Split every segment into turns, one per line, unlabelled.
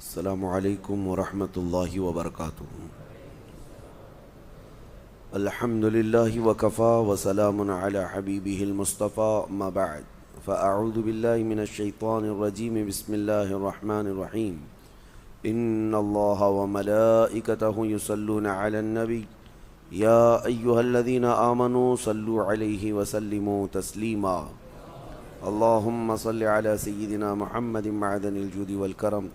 السلام علیکم ورحمۃ اللہ وبرکاتہ۔ الحمد للہ وکفا وسلام علی حبیبہ المصطفیٰ اما بعد فاعوذ باللہ من الشیطان الرجیم بسم اللہ الرحمن الرحیم۔ ان اللہ وملائکتہ یصلون علی النبی یا ایہا الذین آمنوا صلوا علیہ وسلموا تسلیما۔ اللہم صل علی سیدنا محمد معدن الجود والکرم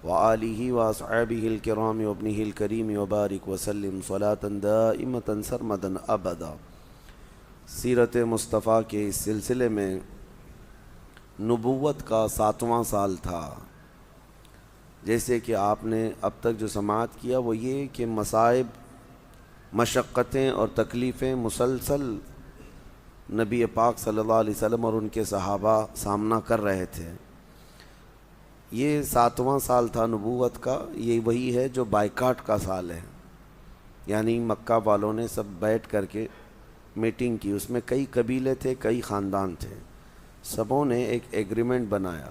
وآلہ واصحابہ الکرام وابنہ الکریم وبارک وسلم صلاۃ دائمۃ سرمدا ابدا۔ سیرت مصطفیٰ کے اس سلسلے میں نبوت کا 7واں سال تھا۔ جیسے کہ آپ نے اب تک جو سماعت کیا وہ یہ کہ مصائب، مشقتیں اور تکلیفیں مسلسل نبی پاک صلی اللہ علیہ وسلم اور ان کے صحابہ سامنا کر رہے تھے۔ یہ 7واں سال تھا نبوت کا، یہ وہی ہے جو بائیکاٹ کا سال ہے، یعنی مکہ والوں نے سب بیٹھ کر کے میٹنگ کی۔ اس میں کئی قبیلے تھے، کئی خاندان تھے، سبوں نے ایک ایگریمنٹ بنایا،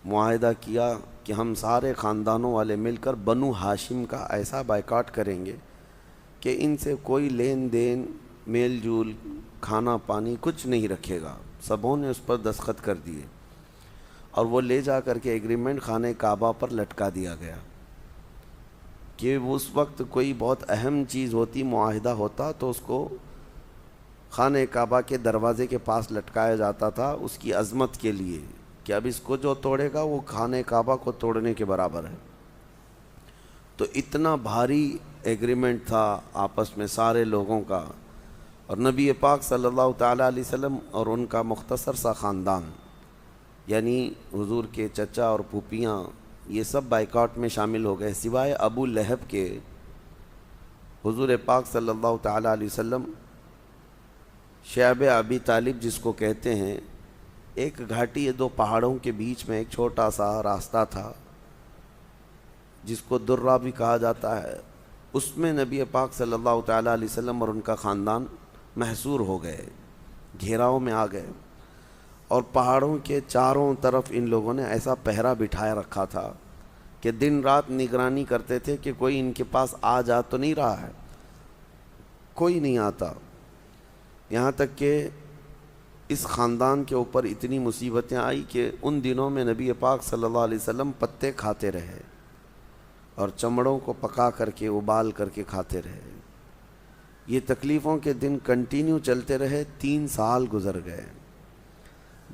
معاہدہ کیا کہ ہم سارے خاندانوں والے مل کر بنو ہاشم کا ایسا بائیکاٹ کریں گے کہ ان سے کوئی لین دین، میل جول، کھانا پانی کچھ نہیں رکھے گا۔ سبوں نے اس پر دستخط کر دیے اور وہ لے جا کر کے ایگریمنٹ خانہ کعبہ پر لٹکا دیا گیا کہ اس وقت کوئی بہت اہم چیز ہوتی، معاہدہ ہوتا تو اس کو خانہ کعبہ کے دروازے کے پاس لٹکایا جاتا تھا، اس کی عظمت کے لیے کہ اب اس کو جو توڑے گا وہ خانہ کعبہ کو توڑنے کے برابر ہے۔ تو اتنا بھاری ایگریمنٹ تھا آپس میں سارے لوگوں کا، اور نبی پاک صلی اللہ تعالیٰ علیہ وسلم اور ان کا مختصر سا خاندان، یعنی حضور کے چچا اور پھوپھیاں، یہ سب بائیکاٹ میں شامل ہو گئے، سوائے ابو لہب کے۔ حضور پاک صلی اللہ تعالیٰ علیہ وسلم شعب ابی طالب جس کو کہتے ہیں، ایک گھاٹی، دو پہاڑوں کے بیچ میں ایک چھوٹا سا راستہ تھا جس کو درہ بھی کہا جاتا ہے، اس میں نبی پاک صلی اللہ تعالیٰ علیہ وسلم اور ان کا خاندان محصور ہو گئے، گھیراؤ میں آ گئے، اور پہاڑوں کے چاروں طرف ان لوگوں نے ایسا پہرا بٹھائے رکھا تھا کہ دن رات نگرانی کرتے تھے کہ کوئی ان کے پاس آ جا تو نہیں رہا ہے، کوئی نہیں آتا۔ یہاں تک کہ اس خاندان کے اوپر اتنی مصیبتیں آئی کہ ان دنوں میں نبی پاک صلی اللہ علیہ وسلم پتے کھاتے رہے اور چمڑوں کو پکا کر کے ابال کر کے کھاتے رہے۔ یہ تکلیفوں کے دن کنٹینیو چلتے رہے، 3 سال گزر گئے۔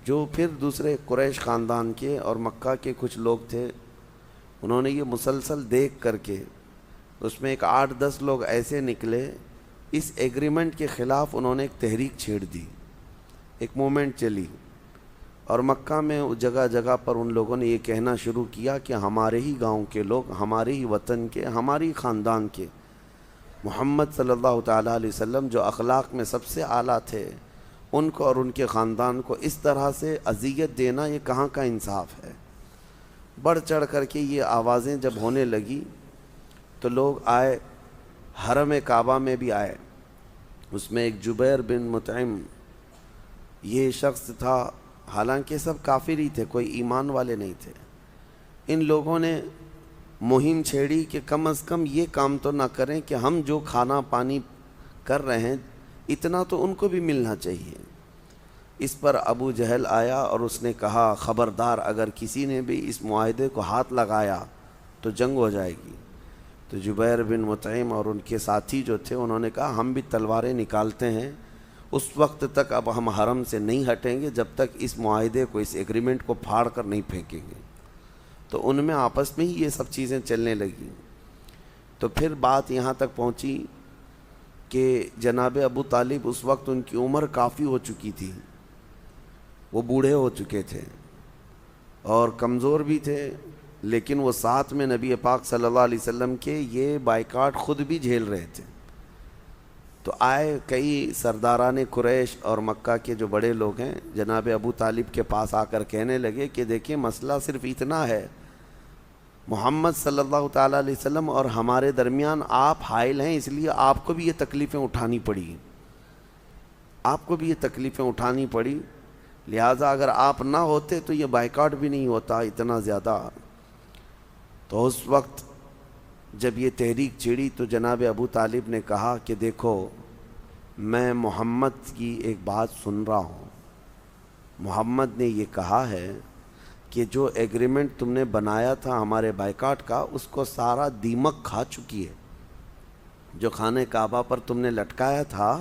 جو پھر دوسرے قریش خاندان کے اور مکہ کے کچھ لوگ تھے، انہوں نے یہ مسلسل دیکھ کر کے، اس میں ایک 8-10 لوگ ایسے نکلے، اس ایگریمنٹ کے خلاف انہوں نے ایک تحریک چھیڑ دی، ایک موومنٹ چلی، اور مکہ میں جگہ جگہ پر ان لوگوں نے یہ کہنا شروع کیا کہ ہمارے ہی گاؤں کے لوگ، ہمارے ہی وطن کے، ہماری خاندان کے محمد صلی اللہ تعالیٰ علیہ وسلم جو اخلاق میں سب سے اعلیٰ تھے، ان کو اور ان کے خاندان کو اس طرح سے اذیت دینا یہ کہاں کا انصاف ہے۔ بڑھ چڑھ کر کے یہ آوازیں جب ہونے لگی تو لوگ آئے، حرم کعبہ میں بھی آئے۔ اس میں ایک جبیر بن مطعم یہ شخص تھا، حالانکہ سب کافر ہی تھے، کوئی ایمان والے نہیں تھے۔ ان لوگوں نے مہم چھیڑی کہ کم از کم یہ کام تو نہ کریں کہ ہم جو کھانا پانی کر رہے ہیں اتنا تو ان کو بھی ملنا چاہیے۔ اس پر ابو جہل آیا اور اس نے کہا، خبردار اگر کسی نے بھی اس معاہدے کو ہاتھ لگایا تو جنگ ہو جائے گی۔ تو جبیر بن مطعم اور ان کے ساتھی جو تھے انہوں نے کہا، ہم بھی تلواریں نکالتے ہیں، اس وقت تک اب ہم حرم سے نہیں ہٹیں گے جب تک اس معاہدے کو، اس ایگریمنٹ کو پھاڑ کر نہیں پھینکیں گے۔ تو ان میں آپس میں ہی یہ سب چیزیں چلنے لگیں۔ تو پھر بات یہاں تک پہنچی کہ جناب ابو طالب، اس وقت ان کی عمر کافی ہو چکی تھی، وہ بوڑھے ہو چکے تھے اور کمزور بھی تھے، لیکن وہ ساتھ میں نبی پاک صلی اللہ علیہ وسلم کے یہ بائیکاٹ خود بھی جھیل رہے تھے۔ تو آئے کئی سرداران قریش اور مکہ کے جو بڑے لوگ ہیں، جناب ابو طالب کے پاس آ کر کہنے لگے کہ دیکھیں مسئلہ صرف اتنا ہے، محمد صلی اللہ تعالیٰ علیہ وسلم اور ہمارے درمیان آپ حائل ہیں، اس لیے آپ کو بھی یہ تکلیفیں اٹھانی پڑی، آپ کو بھی یہ تکلیفیں اٹھانی پڑی، لہٰذا اگر آپ نہ ہوتے تو یہ بائیکاٹ بھی نہیں ہوتا اتنا زیادہ۔ تو اس وقت جب یہ تحریک چھڑی تو جناب ابو طالب نے کہا کہ دیکھو میں محمد کی ایک بات سن رہا ہوں، محمد نے یہ کہا ہے کہ جو ایگریمنٹ تم نے بنایا تھا ہمارے بائیکاٹ کا، اس کو سارا دیمک کھا چکی ہے۔ جو خانہ کعبہ پر تم نے لٹکایا تھا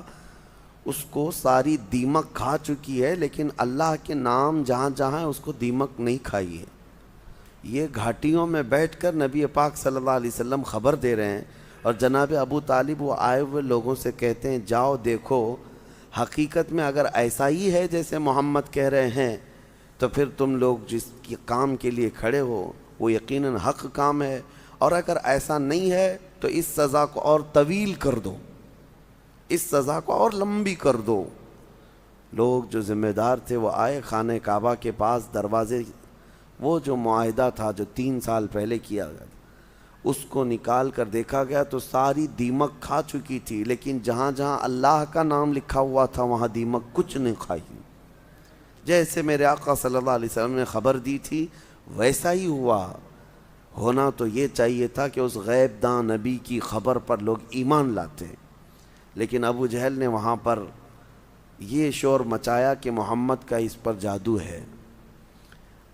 اس کو ساری دیمک کھا چکی ہے، لیکن اللہ کے نام جہاں جہاں ہے اس کو دیمک نہیں کھائی ہے۔ یہ گھاٹیوں میں بیٹھ کر نبی پاک صلی اللہ علیہ وسلم خبر دے رہے ہیں، اور جناب ابو طالب وہ آئے ہوئے لوگوں سے کہتے ہیں جاؤ دیکھو، حقیقت میں اگر ایسا ہی ہے جیسے محمد کہہ رہے ہیں تو پھر تم لوگ جس کی کام کے لیے کھڑے ہو وہ یقیناً حق کام ہے، اور اگر ایسا نہیں ہے تو اس سزا کو اور طویل کر دو، اس سزا کو اور لمبی کر دو۔ لوگ جو ذمہ دار تھے وہ آئے خانہ کعبہ کے پاس، دروازے وہ جو معاہدہ تھا جو 3 سال پہلے کیا گیا تھا اس کو نکال کر دیکھا گیا تو ساری دیمک کھا چکی تھی، لیکن جہاں جہاں اللہ کا نام لکھا ہوا تھا وہاں دیمک کچھ نہیں کھائی۔ جیسے میرے آقا صلی اللہ علیہ وسلم نے خبر دی تھی ویسا ہی ہوا۔ ہونا تو یہ چاہیے تھا کہ اس غیب داں نبی کی خبر پر لوگ ایمان لاتے، لیکن ابو جہل نے وہاں پر یہ شور مچایا کہ محمد کا اس پر جادو ہے،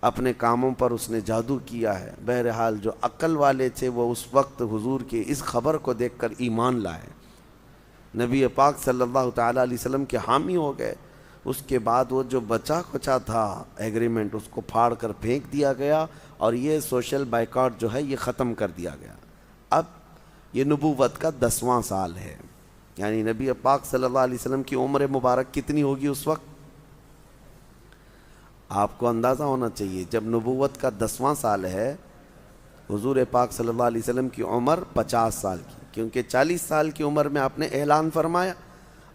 اپنے کاموں پر اس نے جادو کیا ہے۔ بہرحال جو عقل والے تھے وہ اس وقت حضور کی اس خبر کو دیکھ کر ایمان لائے، نبی پاک صلی اللہ تعالیٰ علیہ وسلم کے حامی ہو گئے۔ اس کے بعد وہ جو بچا کچا تھا ایگریمنٹ اس کو پھاڑ کر پھینک دیا گیا، اور یہ سوشل بائیکاٹ جو ہے یہ ختم کر دیا گیا۔ اب یہ نبوت کا 10واں سال ہے، یعنی نبی پاک صلی اللہ علیہ وسلم کی عمر مبارک کتنی ہوگی اس وقت؟ آپ کو اندازہ ہونا چاہیے جب نبوت کا 10واں سال ہے، حضور پاک صلی اللہ علیہ وسلم کی عمر 50 سال کی، کیونکہ 40 سال کی عمر میں آپ نے اعلان فرمایا،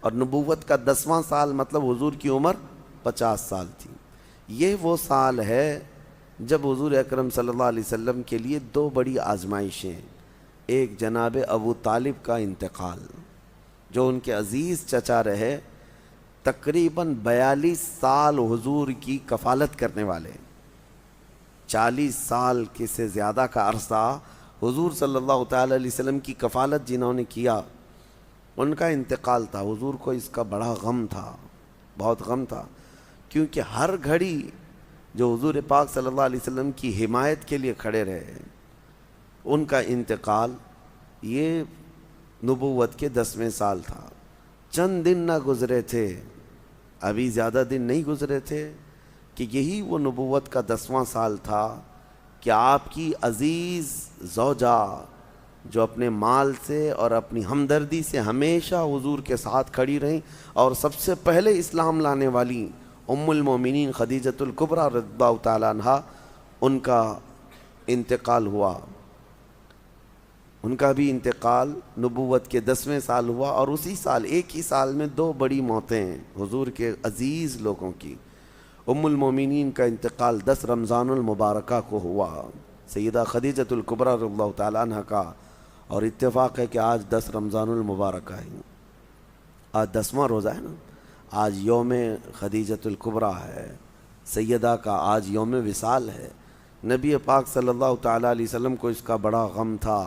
اور نبوت کا 10واں سال مطلب حضور کی عمر 50 سال تھی۔ یہ وہ سال ہے جب حضور اکرم صلی اللہ علیہ وسلم کے لیے 2 بڑی آزمائشیں، ایک جناب ابو طالب کا انتقال جو ان کے عزیز چچا رہے، تقریباً 42 سال حضور کی کفالت کرنے والے، 40 سال کے سے زیادہ کا عرصہ حضور صلی اللہ تعالی علیہ وسلم کی کفالت جنہوں نے کیا، ان کا انتقال تھا۔ حضور کو اس کا بڑا غم تھا، بہت غم تھا، کیونکہ ہر گھڑی جو حضور پاک صلی اللہ علیہ وسلم کی حمایت کے لیے کھڑے رہے، ان کا انتقال یہ نبوت کے 10ویں سال تھا۔ چند دن نہ گزرے تھے، ابھی زیادہ دن نہیں گزرے تھے کہ یہی وہ نبوت کا 10واں سال تھا کہ آپ کی عزیز زوجہ جو اپنے مال سے اور اپنی ہمدردی سے ہمیشہ حضور کے ساتھ کھڑی رہیں، اور سب سے پہلے اسلام لانے والی ام المومنین خدیجۃ الکبریٰ رضی اللہ تعالیٰ عنہا، ان کا انتقال ہوا۔ ان کا بھی انتقال نبوت کے 10ویں سال ہوا، اور اسی سال ایک ہی سال میں 2 بڑی موتیں ہیں حضور کے عزیز لوگوں کی۔ ام المومنین کا انتقال 10 رمضان المبارکہ کو ہوا، سیدہ خدیجۃ الکبریٰ رضی اللہ تعالیٰ عنہ کا، اور اتفاق ہے کہ آج 10 رمضان المبارکہ ہے، آج 10واں روزہ ہے نا، آج یوم خدیجۃ الکبریٰ ہے، سیدہ کا آج یوم وصال ہے۔ نبی پاک صلی اللہ تعالیٰ علیہ وسلم کو اس کا بڑا غم تھا۔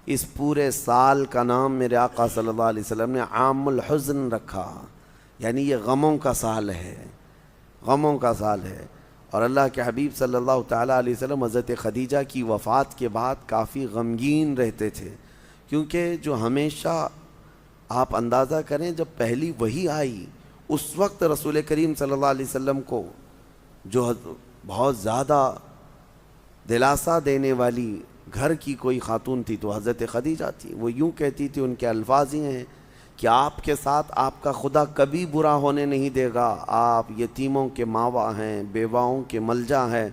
اس پورے سال کا نام میرے آقا صلی اللہ علیہ وسلم نے عام الحزن رکھا، یعنی یہ غموں کا سال ہے، غموں کا سال ہے۔ اور اللہ کے حبیب صلی اللہ تعالیٰ علیہ وسلم حضرت خدیجہ کی وفات کے بعد کافی غمگین رہتے تھے، کیونکہ جو ہمیشہ آپ اندازہ کریں جب پہلی وحی آئی اس وقت رسول کریم صلی اللہ علیہ وسلم کو جو بہت زیادہ دلاسا دینے والی گھر کی کوئی خاتون تھی تو حضرت خدیجہ تھی۔ وہ یوں کہتی تھی، ان کے الفاظ ہی ہیں کہ آپ کے ساتھ آپ کا خدا کبھی برا ہونے نہیں دے گا، آپ یتیموں کے ماوا ہیں، بیواؤں کے ملجا ہیں،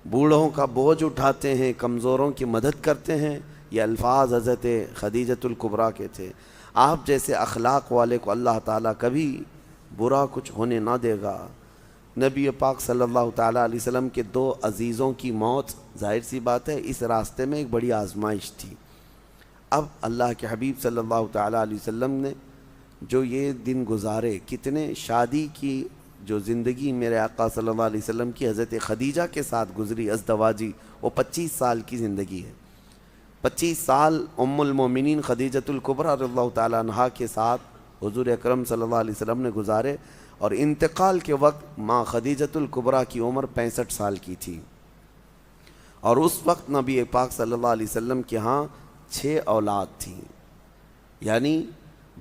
بوڑھوں کا بوجھ اٹھاتے ہیں، کمزوروں کی مدد کرتے ہیں۔ یہ الفاظ حضرت خدیجۃ الکبریٰ کے تھے۔ آپ جیسے اخلاق والے کو اللہ تعالیٰ کبھی برا کچھ ہونے نہ دے گا۔ نبی پاک صلی اللہ تعالیٰ علیہ وسلم کے 2 عزیزوں کی موت ظاہر سی بات ہے اس راستے میں ایک بڑی آزمائش تھی۔ اب اللہ کے حبیب صلی اللہ تعالیٰ علیہ وسلم نے جو یہ دن گزارے، کتنے شادی کی جو زندگی میرے آقا صلی اللہ علیہ وسلم کی حضرت خدیجہ کے ساتھ گزری ازدواجی، وہ 25 سال کی زندگی ہے۔ 25 سال ام المومنین خدیجۃ الکبریٰ رضی اللہ تعالیٰ عنہا کے ساتھ حضور اکرم صلی اللہ علیہ وسلم نے گزارے، اور انتقال کے وقت ماں خدیجۃ الکبریٰ کی عمر 65 سال کی تھی، اور اس وقت نبی پاک صلی اللہ علیہ وسلم کے ہاں 6 اولاد تھیں، یعنی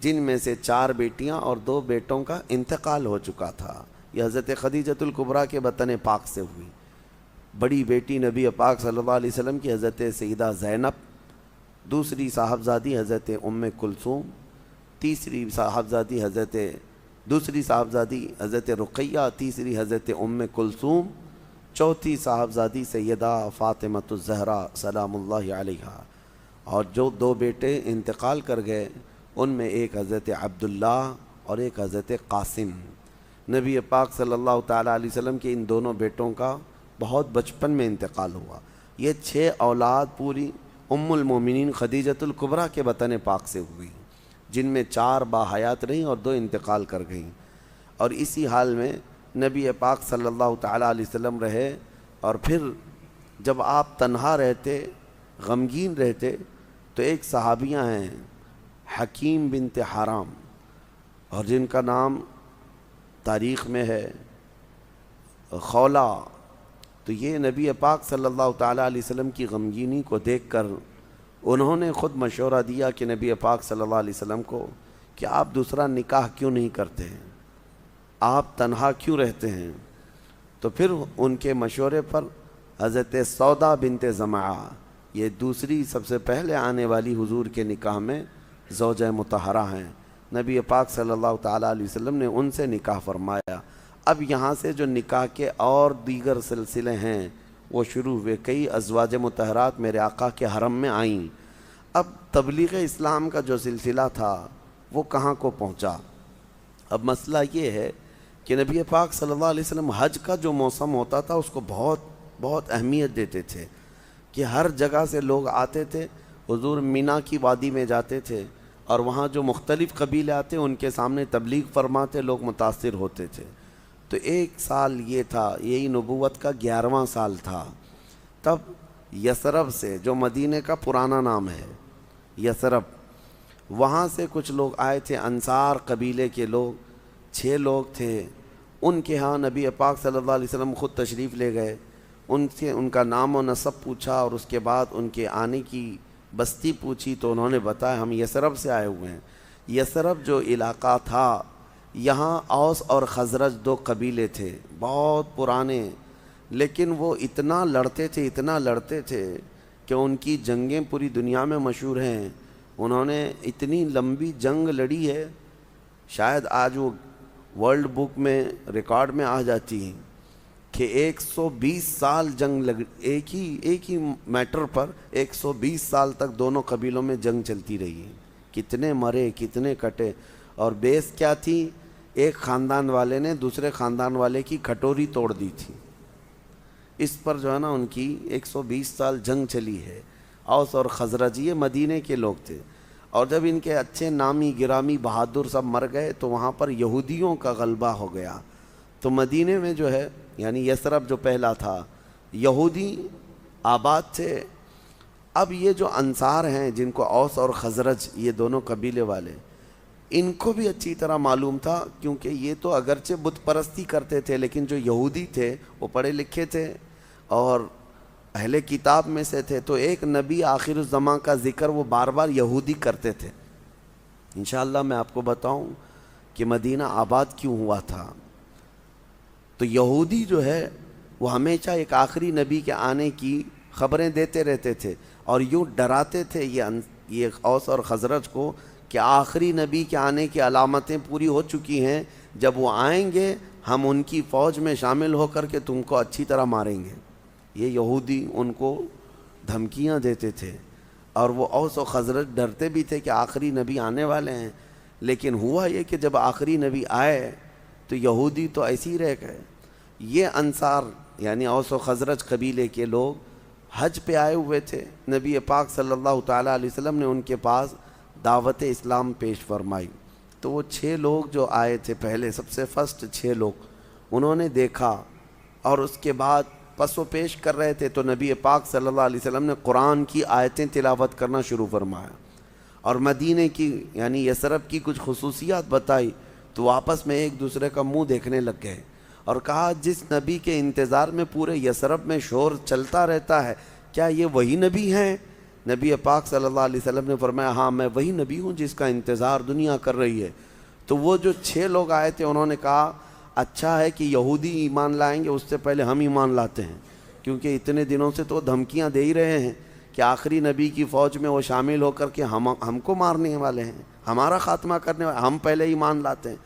جن میں سے 4 بیٹیاں اور 2 بیٹوں کا انتقال ہو چکا تھا۔ یہ حضرت خدیجۃ الکبریٰ کے بطن پاک سے ہوئی۔ بڑی بیٹی نبی پاک صلی اللہ علیہ وسلم کی حضرت سیدہ زینب، دوسری صاحبزادی حضرت ام کلثوم، دوسری صاحبزادی حضرت رقیہ، تیسری حضرت ام کلثوم، چوتھی صاحبزادی سیدہ فاطمۃ الزہرا سلام اللہ علیہا، اور جو 2 بیٹے انتقال کر گئے ان میں ایک حضرت عبداللہ اور ایک حضرت قاسم۔ نبی پاک صلی اللہ تعالیٰ علیہ وسلم کے ان دونوں بیٹوں کا بہت بچپن میں انتقال ہوا۔ یہ 6 اولاد پوری ام المومنین خدیجۃ الکبریٰ کے بطن پاک سے ہوئی، جن میں 4 باحیات رہیں اور 2 انتقال کر گئیں، اور اسی حال میں نبی پاک صلی اللہ تعالیٰ علیہ وسلم رہے۔ اور پھر جب آپ تنہا رہتے، غمگین رہتے، تو ایک صحابیاں ہیں حکیم بنت حرام، اور جن کا نام تاریخ میں ہے خولہ، تو یہ نبی پاک صلی اللہ تعالیٰ علیہ وسلم کی غمگینی کو دیکھ کر انہوں نے خود مشورہ دیا کہ نبی پاک صلی اللہ علیہ وسلم کو کہ آپ دوسرا نکاح کیوں نہیں کرتے ہیں، آپ تنہا کیوں رہتے ہیں؟ تو پھر ان کے مشورے پر حضرت سودا بنت زمعہ، یہ دوسری سب سے پہلے آنے والی حضور کے نکاح میں زوجہ مطہرہ ہیں، نبی پاک صلی اللہ تعالیٰ علیہ وسلم نے ان سے نکاح فرمایا۔ اب یہاں سے جو نکاح کے اور دیگر سلسلے ہیں وہ شروع ہوئے، کئی ازواج مطہرات میرے آقا کے حرم میں آئیں۔ اب تبلیغ اسلام کا جو سلسلہ تھا وہ کہاں کو پہنچا؟ اب مسئلہ یہ ہے کہ نبی پاک صلی اللہ علیہ وسلم حج کا جو موسم ہوتا تھا اس کو بہت اہمیت دیتے تھے، کہ ہر جگہ سے لوگ آتے تھے، حضور مینا کی وادی میں جاتے تھے، اور وہاں جو مختلف قبیلے آتے ان کے سامنے تبلیغ فرماتے، لوگ متاثر ہوتے تھے۔ تو ایک سال یہ تھا، یہی نبوت کا 11واں سال تھا، تب یثرب سے، جو مدینہ کا پرانا نام ہے یثرب، وہاں سے کچھ لوگ آئے تھے، انصار قبیلے کے لوگ، 6 لوگ تھے، ان کے ہاں نبی پاک صلی اللہ علیہ وسلم خود تشریف لے گئے، ان سے ان کا نام و نسب پوچھا، اور اس کے بعد ان کے آنے کی بستی پوچھی، تو انہوں نے بتایا ہم یثرب سے آئے ہوئے ہیں۔ یثرب جو علاقہ تھا، یہاں اوس اور خزرج 2 قبیلے تھے، بہت پرانے، لیکن وہ اتنا لڑتے تھے کہ ان کی جنگیں پوری دنیا میں مشہور ہیں۔ انہوں نے اتنی لمبی جنگ لڑی ہے، شاید آج وہ ورلڈ بک میں ریکارڈ میں آ جاتی ہیں، کہ 120 سال جنگ ایک ہی میٹر پر 120 سال تک دونوں قبیلوں میں جنگ چلتی رہی ہے، کتنے مرے کتنے کٹے، اور بیس کیا تھی؟ ایک خاندان والے نے دوسرے خاندان والے کی کھٹوری توڑ دی تھی، اس پر جو ہے نا ان کی 120 سال جنگ چلی ہے۔ اوس اور خزرج یہ مدینے کے لوگ تھے، اور جب ان کے اچھے نامی گرامی بہادر سب مر گئے تو وہاں پر یہودیوں کا غلبہ ہو گیا، تو مدینے میں جو ہے یعنی یثرب جو پہلا تھا، یہودی آباد تھے۔ اب یہ جو انصار ہیں جن کو اوس اور خزرج یہ دونوں قبیلے والے، ان کو بھی اچھی طرح معلوم تھا، کیونکہ یہ تو اگرچہ بت پرستی کرتے تھے لیکن جو یہودی تھے وہ پڑھے لکھے تھے اور اہل کتاب میں سے تھے، تو ایک نبی آخر الزماں کا ذکر وہ بار بار یہودی کرتے تھے۔ انشاءاللہ میں آپ کو بتاؤں کہ مدینہ آباد کیوں ہوا تھا۔ تو یہودی جو ہے وہ ہمیشہ ایک آخری نبی کے آنے کی خبریں دیتے رہتے تھے، اور یوں ڈراتے تھے یہ اوس اور خزرج کو کہ آخری نبی کے آنے کی علامتیں پوری ہو چکی ہیں، جب وہ آئیں گے ہم ان کی فوج میں شامل ہو کر کے تم کو اچھی طرح ماریں گے۔ یہ یہودی ان کو دھمکیاں دیتے تھے، اور وہ اوس و خزرج ڈرتے بھی تھے کہ آخری نبی آنے والے ہیں۔ لیکن ہوا یہ کہ جب آخری نبی آئے تو یہودی تو ایسے ہی رہ گئے۔ یہ انصار یعنی اوس و خزرج قبیلے کے لوگ حج پہ آئے ہوئے تھے، نبی پاک صلی اللہ تعالیٰ علیہ وسلم نے ان کے پاس دعوت اسلام پیش فرمائی۔ تو وہ 6 لوگ جو آئے تھے پہلے، سب سے فرسٹ 6 لوگ، انہوں نے دیکھا، اور اس کے بعد پس و پیش کر رہے تھے تو نبی پاک صلی اللہ علیہ وسلم نے قرآن کی آیتیں تلاوت کرنا شروع فرمایا اور مدینے کی یعنی یثرب کی کچھ خصوصیات بتائی تو آپس میں ایک دوسرے کا منہ دیکھنے لگ گئے اور کہا جس نبی کے انتظار میں پورے یثرب میں شور چلتا رہتا ہے کیا یہ وہی نبی ہیں؟ نبی پاک صلی اللہ علیہ وسلم نے فرمایا ہاں میں وہی نبی ہوں جس کا انتظار دنیا کر رہی ہے۔ تو وہ جو 6 لوگ آئے تھے انہوں نے کہا اچھا ہے کہ یہودی ایمان لائیں گے، اس سے پہلے ہم ایمان لاتے ہیں، کیونکہ اتنے دنوں سے تو دھمکیاں دے ہی رہے ہیں کہ آخری نبی کی فوج میں وہ شامل ہو کر کے ہم کو مارنے والے ہیں، ہمارا خاتمہ کرنے والے، ہم پہلے ایمان لاتے ہیں۔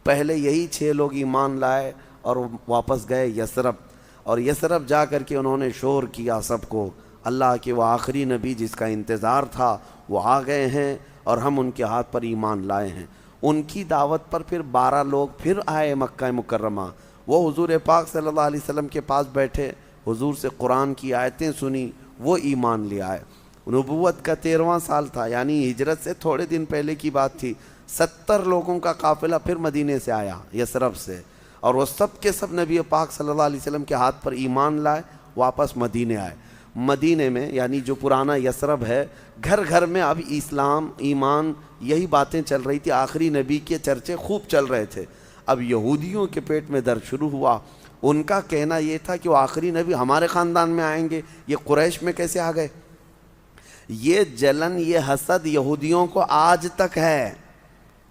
پہلے یہی 6 لوگ ایمان لائے اور واپس گئے یثرب، اور یثرب جا کر کے انہوں نے شور کیا سب کو اللہ کے وہ آخری نبی جس کا انتظار تھا وہ آ گئے ہیں اور ہم ان کے ہاتھ پر ایمان لائے ہیں۔ ان کی دعوت پر پھر 12 لوگ پھر آئے مکہ مکرمہ، وہ حضور پاک صلی اللہ علیہ وسلم کے پاس بیٹھے، حضور سے قرآن کی آیتیں سنی، وہ ایمان لے آئے۔ نبوت کا 13واں سال تھا، یعنی ہجرت سے تھوڑے دن پہلے کی بات تھی۔ 70 لوگوں کا قافلہ پھر مدینے سے آیا یثرب سے، اور وہ سب کے سب نبی پاک صلی اللہ علیہ وسلم کے ہاتھ پر ایمان لائے، واپس مدینے آئے۔ مدینے میں یعنی جو پرانا یثرب ہے، گھر گھر میں اب اسلام ایمان یہی باتیں چل رہی تھی، آخری نبی کے چرچے خوب چل رہے تھے۔ اب یہودیوں کے پیٹ میں درد شروع ہوا، ان کا کہنا یہ تھا کہ وہ آخری نبی ہمارے خاندان میں آئیں گے، یہ قریش میں کیسے آ گئے؟ یہ جلن، یہ حسد یہودیوں کو آج تک ہے،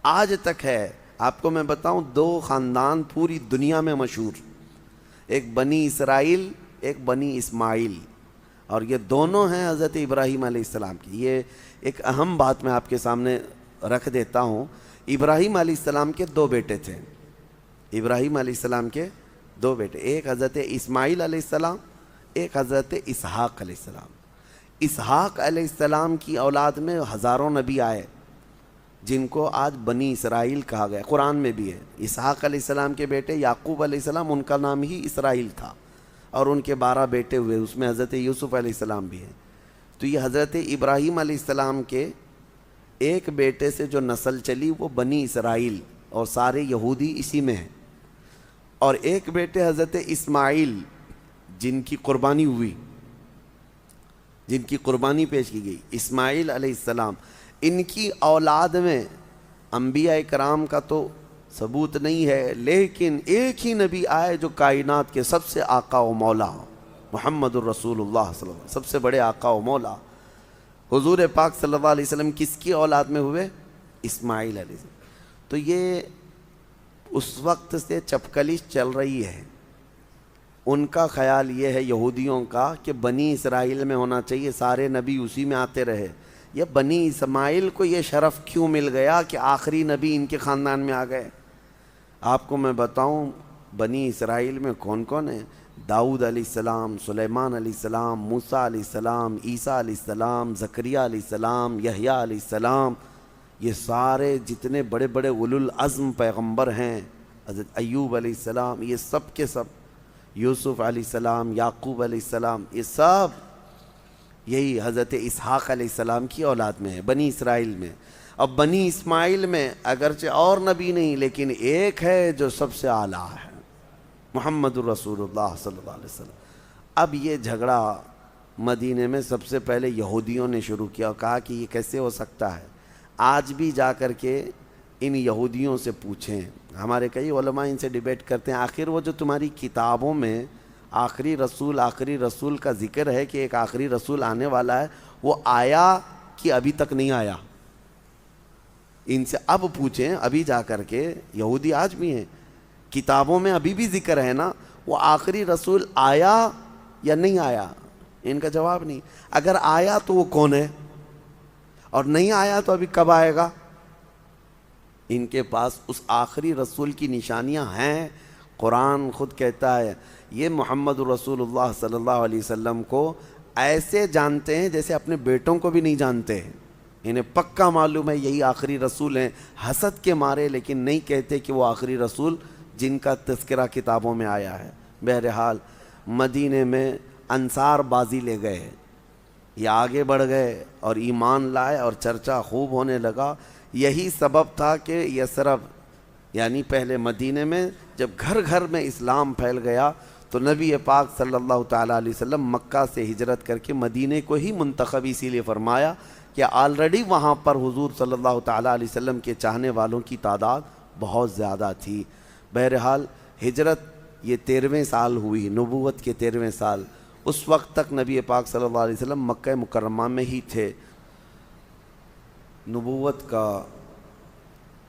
آج تک ہے۔ آپ کو میں بتاؤں 2 خاندان پوری دنیا میں مشہور، ایک بنی اسرائیل، ایک بنی اسماعیل، اور یہ دونوں ہیں حضرت ابراہیم علیہ السلام کی۔ یہ ایک اہم بات میں آپ کے سامنے رکھ دیتا ہوں۔ ابراہیم علیہ السلام کے 2 بیٹے تھے، ابراہیم علیہ السلام کے 2 بیٹے، ایک حضرت اسماعیل علیہ السلام، ایک حضرت اسحاق علیہ السلام۔ اسحاق علیہ السلام کی اولاد میں ہزاروں نبی آئے جن کو آج بنی اسرائیل کہا گیا، قرآن میں بھی ہے۔ اسحاق علیہ السلام کے بیٹے یعقوب علیہ السلام، ان کا نام ہی اسرائیل تھا، اور ان کے 12 بیٹے ہوئے، اس میں حضرت یوسف علیہ السلام بھی ہیں۔ تو یہ حضرت ابراہیم علیہ السلام کے ایک بیٹے سے جو نسل چلی وہ بنی اسرائیل، اور سارے یہودی اسی میں ہیں، اور ایک بیٹے حضرت اسماعیل جن کی قربانی ہوئی، جن کی قربانی پیش کی گئی، اسماعیل علیہ السلام۔ ان کی اولاد میں انبیاء کرام کا تو ثبوت نہیں ہے، لیکن ایک ہی نبی آئے جو کائنات کے سب سے آقا و مولا، محمد الرسول اللہ صلی اللہ علیہ وسلم، سب سے بڑے آقا و مولا حضور پاک صلی اللہ علیہ وسلم کس کی اولاد میں ہوئے؟ اسماعیل علیہ السلام۔ تو یہ اس وقت سے چپکلش چل رہی ہے، ان کا خیال یہ ہے یہودیوں کا کہ بنی اسرائیل میں ہونا چاہیے، سارے نبی اسی میں آتے رہے۔ یہ بنی اسماعیل کو یہ شرف کیوں مل گیا کہ آخری نبی ان کے خاندان میں آ گئے؟ آپ کو میں بتاؤں بنی اسرائیل میں کون کون ہیں؟ داؤد علیہ السلام، سلیمان علیہ السلام، موسیٰ علیہ السلام، عیسیٰ علیہ السلام، زکریا علیہ السلام، یحییٰ علیہ السلام، یہ سارے جتنے بڑے بڑے اولو العزم پیغمبر ہیں، حضرت ایوب علیہ السلام، یہ سب کے سب، یوسف علیہ السلام، یعقوب علیہ السلام، یہ سب یہی حضرت اسحاق علیہ السلام کی اولاد میں ہے، بنی اسرائیل میں۔ اب بنی اسماعیل میں اگرچہ اور نبی نہیں، لیکن ایک ہے جو سب سے اعلیٰ ہے، محمد الرسول اللہ صلی اللہ علیہ وسلم۔ اب یہ جھگڑا مدینے میں سب سے پہلے یہودیوں نے شروع کیا اور کہا کہ یہ کیسے ہو سکتا ہے۔ آج بھی جا کر کے ان یہودیوں سے پوچھیں، ہمارے کئی علماء ان سے ڈیبیٹ کرتے ہیں، آخر وہ جو تمہاری کتابوں میں آخری رسول کا ذکر ہے کہ ایک آخری رسول آنے والا ہے، وہ آیا کہ ابھی تک نہیں آیا؟ ان سے اب پوچھیں، ابھی جا کر کے، یہودی آج بھی ہیں، کتابوں میں ابھی بھی ذکر ہے نا، وہ آخری رسول آیا یا نہیں آیا؟ ان کا جواب نہیں۔ اگر آیا تو وہ کون ہے، اور نہیں آیا تو ابھی کب آئے گا؟ ان کے پاس اس آخری رسول کی نشانیاں ہیں۔ قرآن خود کہتا ہے یہ محمد رسول اللہ صلی اللہ علیہ وسلم کو ایسے جانتے ہیں جیسے اپنے بیٹوں کو بھی نہیں جانتے، انہیں پکا معلوم ہے یہی آخری رسول ہیں، حسد کے مارے لیکن نہیں کہتے کہ وہ آخری رسول جن کا تذکرہ کتابوں میں آیا ہے۔ بہرحال مدینے میں انصار بازی لے گئے، یہ آگے بڑھ گئے اور ایمان لائے اور چرچا خوب ہونے لگا۔ یہی سبب تھا کہ یثرب یعنی پہلے مدینے میں جب گھر گھر میں اسلام پھیل گیا تو نبی پاک صلی اللہ تعالیٰ علیہ وسلم مکہ سے ہجرت کر کے مدینے کو ہی منتخب اسی لیے فرمایا کہ آلریڈی وہاں پر حضور صلی اللہ تعالیٰ علیہ وسلم کے چاہنے والوں کی تعداد بہت زیادہ تھی۔ بہرحال ہجرت یہ 13ویں سال ہوئی، نبوت کے 13ویں سال، اس وقت تک نبی پاک صلی اللہ علیہ وسلم مکہ مکرمہ میں ہی تھے۔ نبوت کا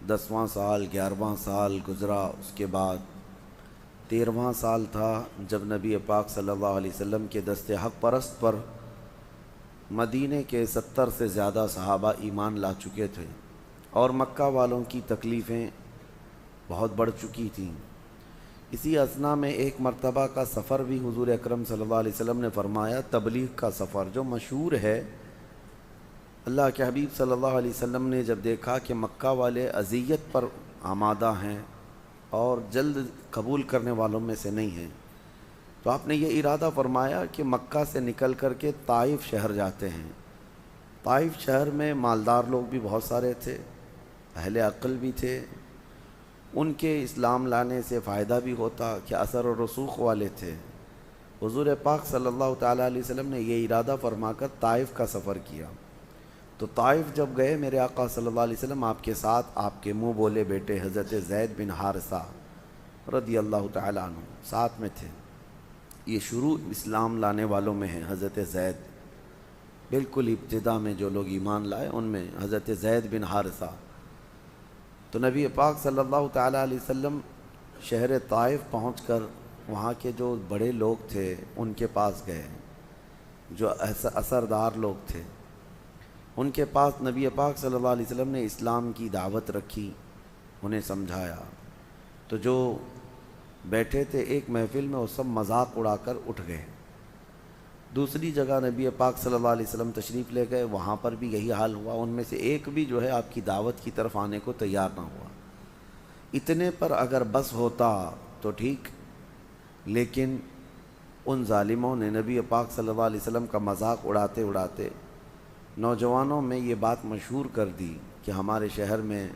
10واں سال 11واں سال گزرا، اس کے بعد 13واں سال تھا جب نبی پاک صلی اللہ علیہ وسلم کے دست حق پرست پر مدینے کے 70 سے زیادہ صحابہ ایمان لا چکے تھے، اور مکہ والوں کی تکلیفیں بہت بڑھ چکی تھیں۔ اسی اثنا میں ایک مرتبہ کا سفر بھی حضور اکرم صلی اللہ علیہ وسلم نے فرمایا، تبلیغ کا سفر جو مشہور ہے۔ اللہ کے حبیب صلی اللہ علیہ وسلم نے جب دیکھا کہ مکہ والے اذیت پر آمادہ ہیں اور جلد قبول کرنے والوں میں سے نہیں ہیں، تو آپ نے یہ ارادہ فرمایا کہ مکہ سے نکل کر کے طائف شہر جاتے ہیں۔ طائف شہر میں مالدار لوگ بھی بہت سارے تھے، اہل عقل بھی تھے، ان کے اسلام لانے سے فائدہ بھی ہوتا کہ اثر و رسوخ والے تھے۔ حضور پاک صلی اللہ تعالیٰ علیہ وسلم نے یہ ارادہ فرما کر طائف کا سفر کیا۔ تو طائف جب گئے، میرے آقا صلی اللہ علیہ وسلم آپ کے ساتھ آپ کے منہ بولے بیٹے حضرت زید بن حارثہ رضی اللہ تعالیٰ عنہ ساتھ میں تھے۔ یہ شروع اسلام لانے والوں میں ہیں حضرت زید، بالکل ابتدا میں جو لوگ ایمان لائے ان میں حضرت زید بن حارثہ۔ تو نبی پاک صلی اللہ تعالیٰ علیہ وسلم شہر طائف پہنچ کر وہاں کے جو بڑے لوگ تھے ان کے پاس گئے، جو اثردار لوگ تھے ان کے پاس نبی پاک صلی اللہ علیہ وسلم نے اسلام کی دعوت رکھی، انہیں سمجھایا۔ تو جو بیٹھے تھے ایک محفل میں وہ سب مذاق اڑا کر اٹھ گئے۔ دوسری جگہ نبی پاک صلی اللہ علیہ وسلم تشریف لے گئے، وہاں پر بھی یہی حال ہوا، ان میں سے ایک بھی جو ہے آپ کی دعوت کی طرف آنے کو تیار نہ ہوا۔ اتنے پر اگر بس ہوتا تو ٹھیک، لیکن ان ظالموں نے نبی پاک صلی اللہ علیہ وسلم کا مذاق اڑاتے اڑاتے نوجوانوں میں یہ بات مشہور کر دی کہ ہمارے شہر میں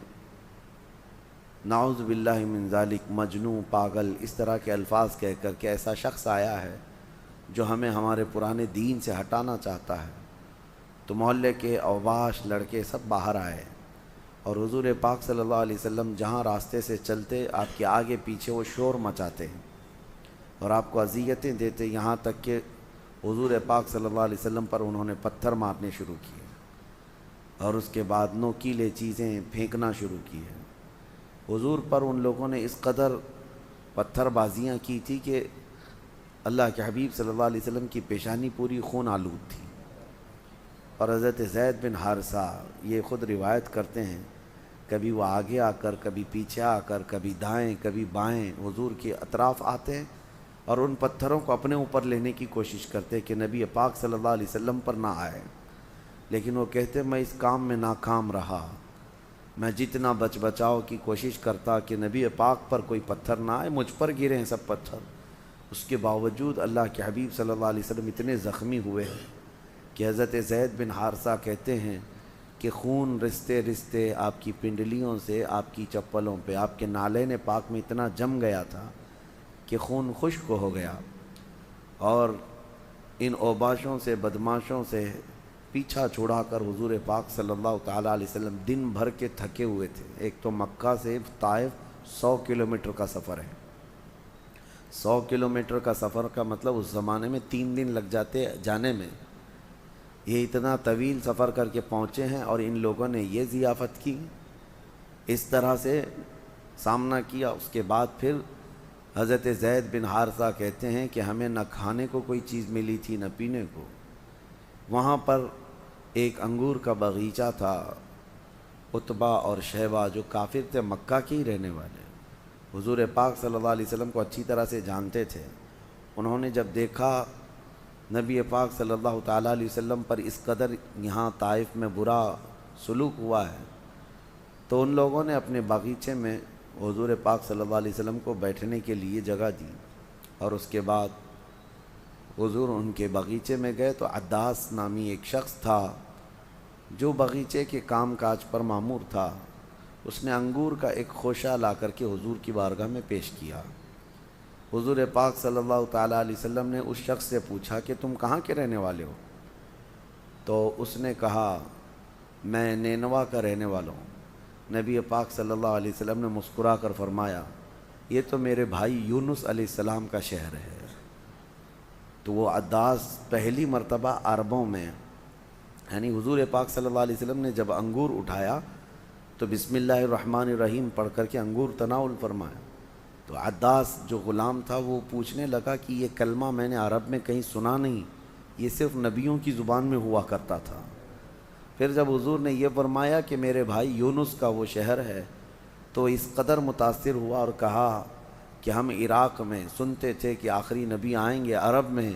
نعوذ باللہ من ذالک مجنون، پاگل، اس طرح کے الفاظ کہہ کر کہ ایسا شخص آیا ہے جو ہمیں ہمارے پرانے دین سے ہٹانا چاہتا ہے۔ تو محلے کے اوباش لڑکے سب باہر آئے، اور حضور پاک صلی اللہ علیہ وسلم جہاں راستے سے چلتے آپ کے آگے پیچھے وہ شور مچاتے اور آپ کو اذیتیں دیتے، یہاں تک کہ حضور پاک صلی اللہ علیہ وسلم پر انہوں نے پتھر مارنے شروع کیے، اور اس کے بعد نوکیلے چیزیں پھینکنا شروع کی ہے۔ حضور پر ان لوگوں نے اس قدر پتھر بازیاں کی تھی کہ اللہ کے حبیب صلی اللہ علیہ وسلم کی پیشانی پوری خون آلود تھی۔ اور حضرت زید بن حارثہ یہ خود روایت کرتے ہیں، کبھی وہ آگے آ کر، کبھی پیچھے آ کر، کبھی دائیں کبھی بائیں حضور کے اطراف آتے ہیں اور ان پتھروں کو اپنے اوپر لینے کی کوشش کرتے کہ نبی پاک صلی اللہ علیہ وسلم پر نہ آئے، لیکن وہ کہتے میں اس کام میں ناکام رہا، میں جتنا بچاؤ کی کوشش کرتا کہ نبی پاک پر کوئی پتھر نہ آئے، مجھ پر گرے ہیں سب پتھر، اس کے باوجود اللہ کے حبیب صلی اللہ علیہ وسلم اتنے زخمی ہوئے کہ حضرت زید بن حارثہ کہتے ہیں کہ خون رستے رستے آپ کی پنڈلیوں سے، آپ کی چپلوں پہ، آپ کے نالین پاک میں اتنا جم گیا تھا کہ خون خشک ہو گیا، اور ان اوباشوں سے، بدماشوں سے پیچھا چھڑا کر حضور پاک صلی اللہ تعالیٰ علیہ وسلم دن بھر کے تھکے ہوئے تھے۔ ایک تو مکہ سے طائف 100 کلومیٹر کا سفر ہے، 100 کلومیٹر کا سفر کا مطلب اس زمانے میں 3 دن لگ جاتے جانے میں، یہ اتنا طویل سفر کر کے پہنچے ہیں، اور ان لوگوں نے یہ ضیافت کی، اس طرح سے سامنا کیا۔ اس کے بعد پھر حضرت زید بن حارثہ کہتے ہیں کہ ہمیں نہ کھانے کو کوئی چیز ملی تھی نہ پینے کو۔ وہاں پر ایک انگور کا باغیچہ تھا، عتبہ اور شیبہ جو کافر تھے، مکہ کے ہی رہنے والے، حضور پاک صلی اللہ علیہ وسلم کو اچھی طرح سے جانتے تھے۔ انہوں نے جب دیکھا نبی پاک صلی اللہ تعالیٰ علیہ وسلم پر اس قدر یہاں طائف میں برا سلوک ہوا ہے، تو ان لوگوں نے اپنے باغیچے میں حضور پاک صلی اللہ علیہ وسلم کو بیٹھنے کے لیے جگہ دی، اور اس کے بعد حضور ان کے باغیچے میں گئے تو عداس نامی ایک شخص تھا جو باغیچے کے کام کاج پر مامور تھا، اس نے انگور کا ایک خوشہ لا کر کے حضور کی بارگاہ میں پیش کیا، حضور پاک صلی اللہ تعالیٰ علیہ وسلم نے اس شخص سے پوچھا کہ تم کہاں کے رہنے والے ہو؟ تو اس نے کہا میں نینوا کا رہنے والا ہوں۔ نبی پاک صلی اللہ علیہ وسلم نے مسکرا کر فرمایا یہ تو میرے بھائی یونس علیہ السلام کا شہر ہے۔ تو وہ عداس پہلی مرتبہ عربوں میں، یعنی حضور پاک صلی اللہ علیہ وسلم نے جب انگور اٹھایا تو بسم اللہ الرحمن الرحیم پڑھ کر کے انگور تناول فرمایا۔ تو عداس جو غلام تھا وہ پوچھنے لگا کہ یہ کلمہ میں نے عرب میں کہیں سنا نہیں، یہ صرف نبیوں کی زبان میں ہوا کرتا تھا۔ پھر جب حضور نے یہ فرمایا کہ میرے بھائی یونس کا وہ شہر ہے تو اس قدر متاثر ہوا اور کہا کہ ہم عراق میں سنتے تھے کہ آخری نبی آئیں گے عرب میں،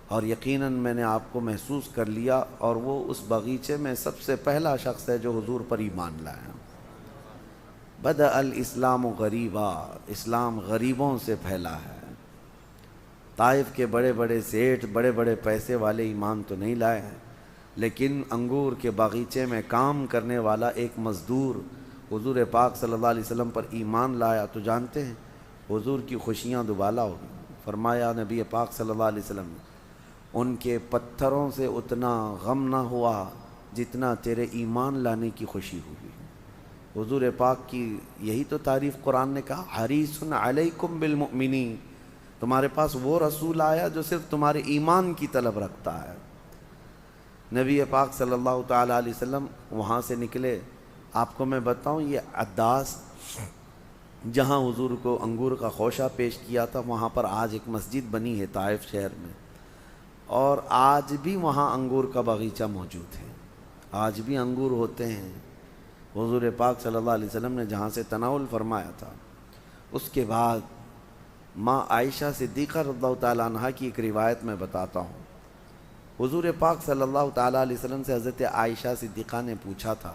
اور یقیناً میں نے آپ کو محسوس کر لیا، اور وہ اس باغیچے میں سب سے پہلا شخص ہے جو حضور پر ایمان لایا۔ بدأ الاسلام غریبا، اسلام غریبوں سے پھیلا ہے۔ طائف کے بڑے بڑے سیٹھ، بڑے بڑے پیسے والے ایمان تو نہیں لائے ہیں، لیکن انگور کے باغیچے میں کام کرنے والا ایک مزدور حضور پاک صلی اللہ علیہ وسلم پر ایمان لایا تو جانتے ہیں حضور کی خوشیاں دوبالا ہو گئی۔ فرمایا نبی پاک صلی اللہ علیہ وسلم ان کے پتھروں سے اتنا غم نہ ہوا جتنا تیرے ایمان لانے کی خوشی ہوئی۔ حضور پاک کی یہی تو تعریف قرآن نے کہا حریص علیکم بالمؤمنین، تمہارے پاس وہ رسول آیا جو صرف تمہارے ایمان کی طلب رکھتا ہے۔ نبی پاک صلی اللہ تعالیٰ علیہ وسلم وہاں سے نکلے۔ آپ کو میں بتاؤں یہ عداس جہاں حضور کو انگور کا خوشہ پیش کیا تھا وہاں پر آج ایک مسجد بنی ہے طائف شہر میں، اور آج بھی وہاں انگور کا باغیچہ موجود ہے، آج بھی انگور ہوتے ہیں۔ حضور پاک صلی اللہ علیہ وسلم نے جہاں سے تناول فرمایا تھا، اس کے بعد ماں عائشہ صدیقہ رضی اللہ تعالیٰ عنہ کی ایک روایت میں بتاتا ہوں۔ حضور پاک صلی اللہ تعالیٰ علیہ وسلم سے حضرت عائشہ صدیقہ نے پوچھا تھا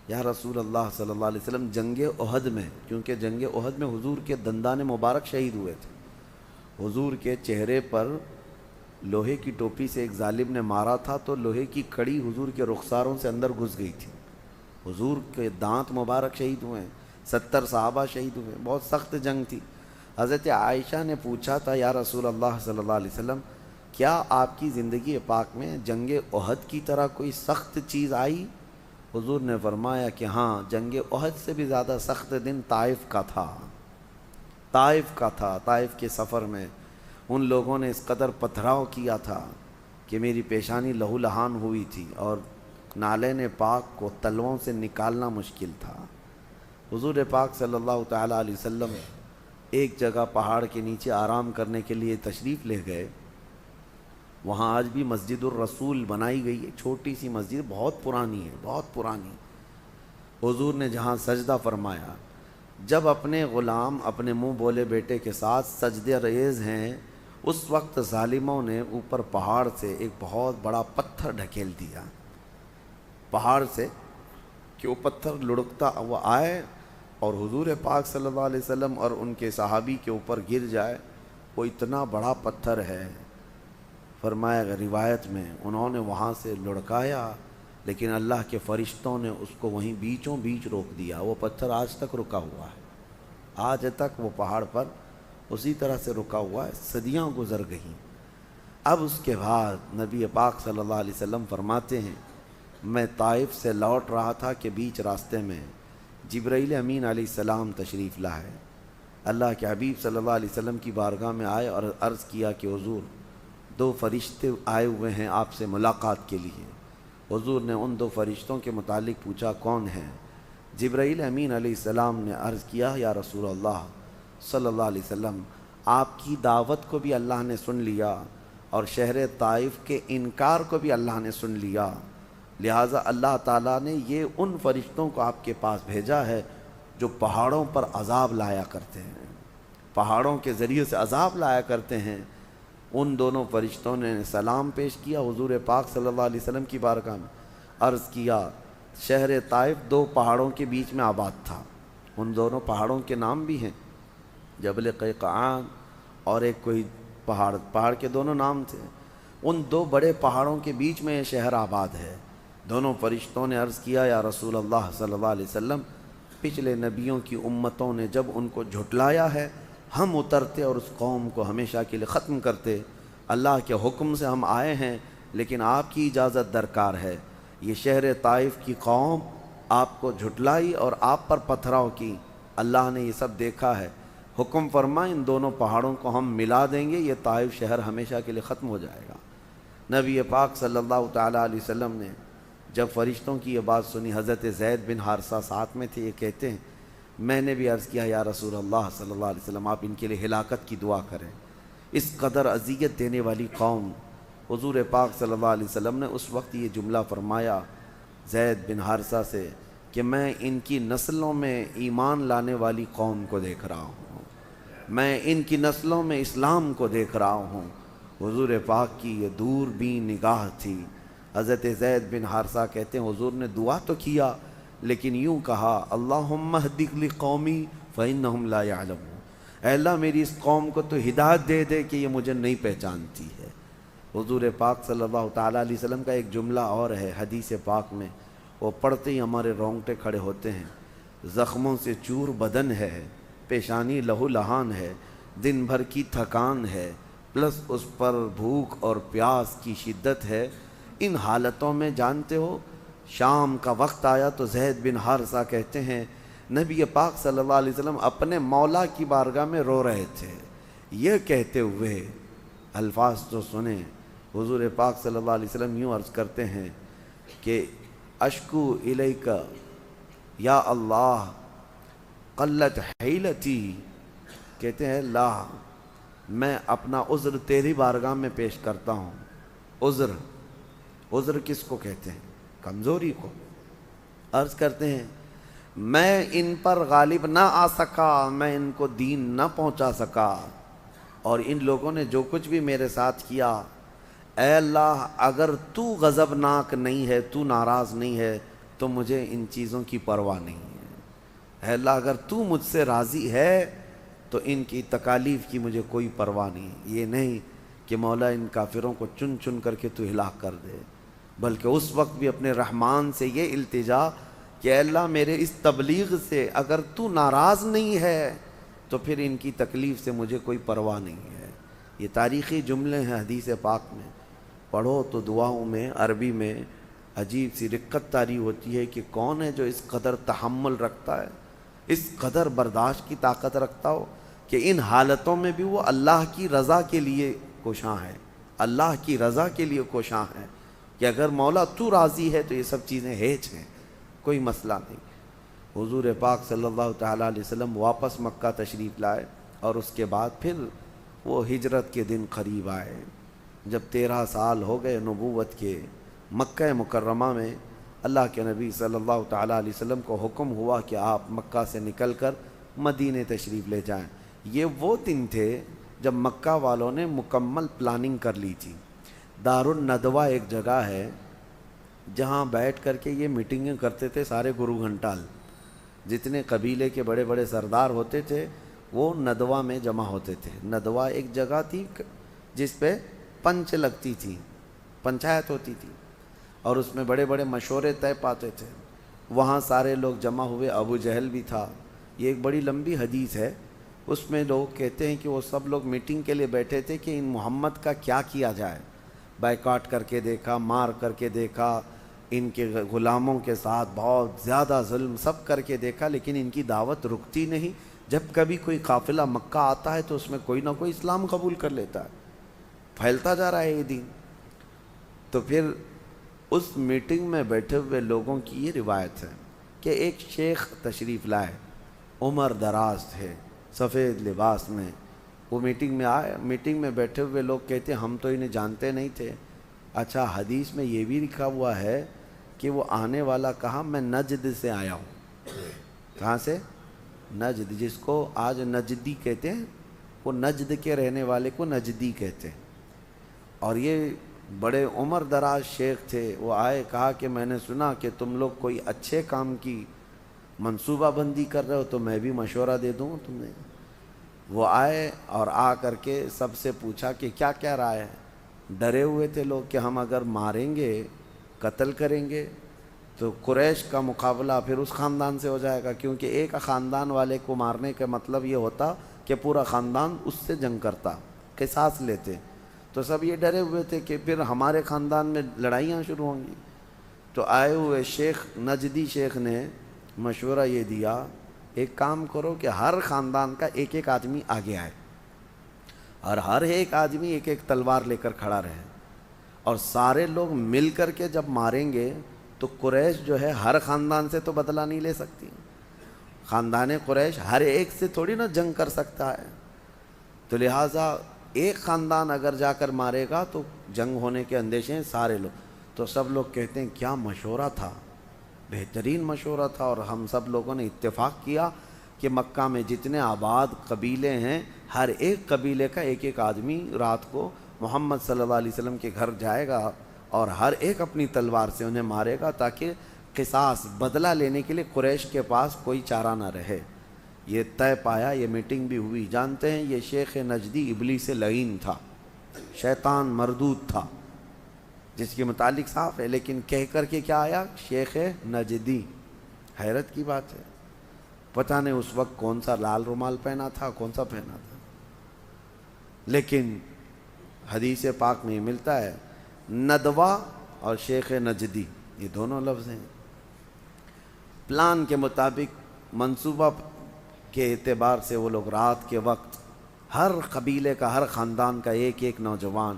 یا رسول اللہ صلی اللہ علیہ وسلم جنگ احد میں، کیونکہ جنگ احد میں حضور کے دندان مبارک شہید ہوئے تھے، حضور کے چہرے پر لوہے کی ٹوپی سے ایک ظالم نے مارا تھا تو لوہے کی کڑی حضور کے رخساروں سے اندر گھس گئی تھی، حضور کے دانت مبارک شہید ہوئے ہیں، 70 صحابہ شہید ہوئے، بہت سخت جنگ تھی۔ حضرت عائشہ نے پوچھا تھا یا رسول اللہ صلی اللہ علیہ وسلم کیا آپ کی زندگی پاک میں جنگ احد کی طرح کوئی سخت چیز آئی؟ حضور نے فرمایا کہ ہاں، جنگ احد سے بھی زیادہ سخت دن طائف کا تھا، طائف کا تھا۔ طائف کے سفر میں ان لوگوں نے اس قدر پتھراؤ کیا تھا کہ میری پیشانی لہو لہان ہوئی تھی اور نالین پاک کو تلووں سے نکالنا مشکل تھا۔ حضور پاک صلی اللہ تعالیٰ علیہ وسلم ایک جگہ پہاڑ کے نیچے آرام کرنے کے لیے تشریف لے گئے۔ وہاں آج بھی مسجد الرسول بنائی گئی ہے، چھوٹی سی مسجد، بہت پرانی ہے، بہت پرانی۔ حضور نے جہاں سجدہ فرمایا، جب اپنے غلام اپنے منہ بولے بیٹے کے ساتھ سجدے ریز ہیں، اس وقت ظالموں نے اوپر پہاڑ سے ایک بہت بڑا پتھر ڈھکیل دیا، پہاڑ سے کہ وہ پتھر لڑکتا وہ آئے اور حضور پاک صلی اللہ علیہ وسلم اور ان کے صحابی کے اوپر گر جائے۔ وہ اتنا بڑا پتھر ہے، فرمایا روایت میں انہوں نے وہاں سے لڑکایا، لیکن اللہ کے فرشتوں نے اس کو وہیں بیچوں بیچ روک دیا۔ وہ پتھر آج تک رکا ہوا ہے، آج تک وہ پہاڑ پر اسی طرح سے رکا ہوا ہے، صدیاں گزر گئیں۔ اب اس کے بعد نبی پاک صلی اللہ علیہ وسلم فرماتے ہیں میں طائف سے لوٹ رہا تھا کہ بیچ راستے میں جبرائیل امین علیہ السلام تشریف لائے، اللہ کے حبیب صلی اللہ علیہ وسلم کی بارگاہ میں آئے اور عرض کیا کہ حضور 2 فرشتے آئے ہوئے ہیں آپ سے ملاقات کے لیے۔ حضور نے ان 2 فرشتوں کے متعلق پوچھا کون ہیں؟ جبرائیل امین علیہ السلام نے عرض کیا یا رسول اللہ صلی اللہ علیہ وسلم آپ کی دعوت کو بھی اللہ نے سن لیا اور شہر طائف کے انکار کو بھی اللہ نے سن لیا، لہٰذا اللہ تعالیٰ نے یہ ان فرشتوں کو آپ کے پاس بھیجا ہے جو پہاڑوں پر عذاب لایا کرتے ہیں، پہاڑوں کے ذریعے سے عذاب لایا کرتے ہیں۔ ان دونوں فرشتوں نے سلام پیش کیا حضور پاک صلی اللہ علیہ وسلم کی بارگاہ میں، عرض کیا شہر طائف 2 پہاڑوں کے بیچ میں آباد تھا، ان دونوں پہاڑوں کے نام بھی ہیں، جبل قیقعان اور ایک کوئی پہاڑ کے دونوں نام تھے، ان 2 بڑے پہاڑوں کے بیچ میں یہ شہر آباد ہے۔ دونوں فرشتوں نے عرض کیا یا رسول اللہ صلی اللہ علیہ وسلم پچھلے نبیوں کی امتوں نے جب ان کو جھٹلایا ہے ہم اترتے اور اس قوم کو ہمیشہ کے لیے ختم کرتے۔ اللہ کے حکم سے ہم آئے ہیں لیکن آپ کی اجازت درکار ہے۔ یہ شہر طائف کی قوم آپ کو جھٹلائی اور آپ پر پتھراؤ کی، اللہ نے یہ سب دیکھا ہے، حکم فرما ان دونوں پہاڑوں کو ہم ملا دیں گے، یہ طائف شہر ہمیشہ کے لیے ختم ہو جائے گا۔ نبی پاک صلی اللہ تعالیٰ علیہ وسلم نے جب فرشتوں کی یہ بات سنی، حضرت زید بن حارثہ ساتھ میں تھے، یہ کہتے ہیں میں نے بھی عرض کیا یا رسول اللہ صلی اللہ علیہ وسلم آپ ان کے لیے ہلاکت کی دعا کریں۔ اس قدر اذیت دینے والی قوم، حضور پاک صلی اللہ علیہ وسلم نے اس وقت یہ جملہ فرمایا زید بن حارثہ سے کہ میں ان کی نسلوں میں ایمان لانے والی قوم کو دیکھ رہا ہوں، میں ان کی نسلوں میں اسلام کو دیکھ رہا ہوں۔ حضور پاک کی یہ دور بین نگاہ تھی۔ حضرت زید بن حارثہ کہتے ہیں حضور نے دعا تو کیا لیکن یوں کہا اللہم اہدک لقومی فإنہم لا یعلمون، اے اللہ میری اس قوم کو تو ہدایت دے دے کہ یہ مجھے نہیں پہچانتی ہے۔ حضور پاک صلی اللہ تعالیٰ علیہ وسلم کا ایک جملہ اور ہے حدیث پاک میں، وہ پڑھتے ہی ہمارے رونگٹے کھڑے ہوتے ہیں، زخموں سے چور بدن ہے، پیشانی لہو لہان ہے، دن بھر کی تھکان ہے، پلس اس پر بھوک اور پیاس کی شدت ہے۔ ان حالتوں میں جانتے ہو شام کا وقت آیا تو زید بن حارثہ کہتے ہیں نبی پاک صلی اللہ علیہ وسلم اپنے مولا کی بارگاہ میں رو رہے تھے، یہ کہتے ہوئے الفاظ تو سنیں، حضور پاک صلی اللہ علیہ وسلم یوں عرض کرتے ہیں کہ اشکو الیک یا اللہ قلت حیلتی، کہتے ہیں اللہ میں اپنا عذر تیری بارگاہ میں پیش کرتا ہوں۔ عذر کس کو کہتے ہیں؟ کمزوری کو۔ عرض کرتے ہیں میں ان پر غالب نہ آ سکا، میں ان کو دین نہ پہنچا سکا، اور ان لوگوں نے جو کچھ بھی میرے ساتھ کیا، اے اللہ اگر تو غضبناک نہیں ہے، تو ناراض نہیں ہے تو مجھے ان چیزوں کی پرواہ نہیں ہے۔ اے اللہ اگر تو مجھ سے راضی ہے تو ان کی تکالیف کی مجھے کوئی پرواہ نہیں، یہ نہیں کہ مولا ان کافروں کو چن چن کر کے تو ہلاک کر دے، بلکہ اس وقت بھی اپنے رحمان سے یہ التجا کہ اے اللہ میرے اس تبلیغ سے اگر تو ناراض نہیں ہے تو پھر ان کی تکلیف سے مجھے کوئی پرواہ نہیں ہے۔ یہ تاریخی جملے ہیں حدیث پاک میں، پڑھو تو دعاؤں میں عربی میں عجیب سی رقت طاری ہوتی ہے کہ کون ہے جو اس قدر تحمل رکھتا ہے، اس قدر برداشت کی طاقت رکھتا ہو کہ ان حالتوں میں بھی وہ اللہ کی رضا کے لیے کوشاں ہے، اللہ کی رضا کے لیے کوشاں ہے کہ اگر مولا تو راضی ہے تو یہ سب چیزیں ہیچ ہیں، کوئی مسئلہ نہیں۔ حضور پاک صلی اللہ تعالیٰ علیہ وسلم واپس مکہ تشریف لائے، اور اس کے بعد پھر وہ ہجرت کے دن قریب آئے، جب 13 سال ہو گئے نبوت کے، مکہ مکرمہ میں اللہ کے نبی صلی اللہ تعالیٰ علیہ وسلم کو حکم ہوا کہ آپ مکہ سے نکل کر مدینے تشریف لے جائیں۔ یہ وہ دن تھے جب مکہ والوں نے مکمل پلاننگ کر لی تھی۔ دارالندوہ ایک جگہ ہے جہاں بیٹھ کر کے یہ میٹنگیں کرتے تھے سارے گرو گھنٹال، جتنے قبیلے کے بڑے بڑے سردار ہوتے تھے وہ ندوہ میں جمع ہوتے تھے۔ ندوہ ایک جگہ تھی جس پہ پنچ لگتی تھی، پنچایت ہوتی تھی، اور اس میں بڑے بڑے مشورے طے پاتے تھے۔ وہاں سارے لوگ جمع ہوئے، ابو جہل بھی تھا۔ یہ ایک بڑی لمبی حدیث ہے، اس میں لوگ کہتے ہیں کہ وہ سب لوگ میٹنگ کے لیے بیٹھے تھے کہ ان محمد کا کیا کیا جائے۔ بائیکاٹ کر کے دیکھا، مار کر کے دیکھا، ان کے غلاموں کے ساتھ بہت زیادہ ظلم سب کر کے دیکھا، لیکن ان کی دعوت رکتی نہیں۔ جب کبھی کوئی قافلہ مکہ آتا ہے تو اس میں کوئی نہ کوئی اسلام قبول کر لیتا ہے، پھیلتا جا رہا ہے یہ دین۔ تو پھر اس میٹنگ میں بیٹھے ہوئے لوگوں کی یہ روایت ہے کہ ایک شیخ تشریف لائے، عمر دراز تھے، سفید لباس میں، وہ میٹنگ میں آئے۔ میٹنگ میں بیٹھے ہوئے لوگ کہتے ہم تو انہیں جانتے نہیں تھے۔ اچھا حدیث میں یہ بھی لکھا ہوا ہے کہ وہ آنے والا کہا میں نجد سے آیا ہوں۔ کہاں سے؟ نجد، جس کو آج نجدی کہتے ہیں، وہ نجد کے رہنے والے کو نجدی کہتے ہیں۔ اور یہ بڑے عمر دراز شیخ تھے، وہ آئے، کہا کہ میں نے سنا کہ تم لوگ کوئی اچھے کام کی منصوبہ بندی کر رہے ہو تو میں بھی مشورہ دے دوں تمہیں۔ وہ آئے اور آ کر کے سب سے پوچھا کہ کیا کیا رائے ہے۔ ڈرے ہوئے تھے لوگ کہ ہم اگر ماریں گے، قتل کریں گے تو قریش کا مقابلہ پھر اس خاندان سے ہو جائے گا، کیونکہ ایک خاندان والے کو مارنے کا مطلب یہ ہوتا کہ پورا خاندان اس سے جنگ کرتا، قصاص لیتے۔ تو سب یہ ڈرے ہوئے تھے کہ پھر ہمارے خاندان میں لڑائیاں شروع ہوں گی۔ تو آئے ہوئے شیخ نجدی شیخ نے مشورہ یہ دیا، ایک کام کرو کہ ہر خاندان کا ایک ایک آدمی آگے آئے اور ہر ایک آدمی ایک ایک تلوار لے کر کھڑا رہے، اور سارے لوگ مل کر کے جب ماریں گے تو قریش جو ہے ہر خاندان سے تو بدلہ نہیں لے سکتی، خاندان قریش ہر ایک سے تھوڑی نا جنگ کر سکتا ہے، تو لہٰذا ایک خاندان اگر جا کر مارے گا تو جنگ ہونے کے اندیشے ہیں سارے لوگ۔ تو سب لوگ کہتے ہیں کیا مشورہ تھا، بہترین مشورہ تھا، اور ہم سب لوگوں نے اتفاق کیا کہ مکہ میں جتنے آباد قبیلے ہیں ہر ایک قبیلے کا ایک ایک آدمی رات کو محمد صلی اللہ علیہ وسلم کے گھر جائے گا اور ہر ایک اپنی تلوار سے انہیں مارے گا، تاکہ قصاص بدلہ لینے کے لیے قریش کے پاس کوئی چارہ نہ رہے۔ یہ طے پایا، یہ میٹنگ بھی ہوئی۔ جانتے ہیں یہ شیخ نجدی ابلیس لعین تھا، شیطان مردود تھا، جس کے متعلق صاف ہے، لیکن کہہ کر کے کیا آیا؟ شیخ نجدی۔ حیرت کی بات ہے، پتہ نہیں اس وقت کون سا لال رومال پہنا تھا، کون سا پہنا تھا، لیکن حدیث پاک میں ملتا ہے ندوہ اور شیخ نجدی، یہ دونوں لفظ ہیں۔ پلان کے مطابق منصوبہ کے اعتبار سے وہ لوگ رات کے وقت ہر قبیلے کا، ہر خاندان کا ایک ایک نوجوان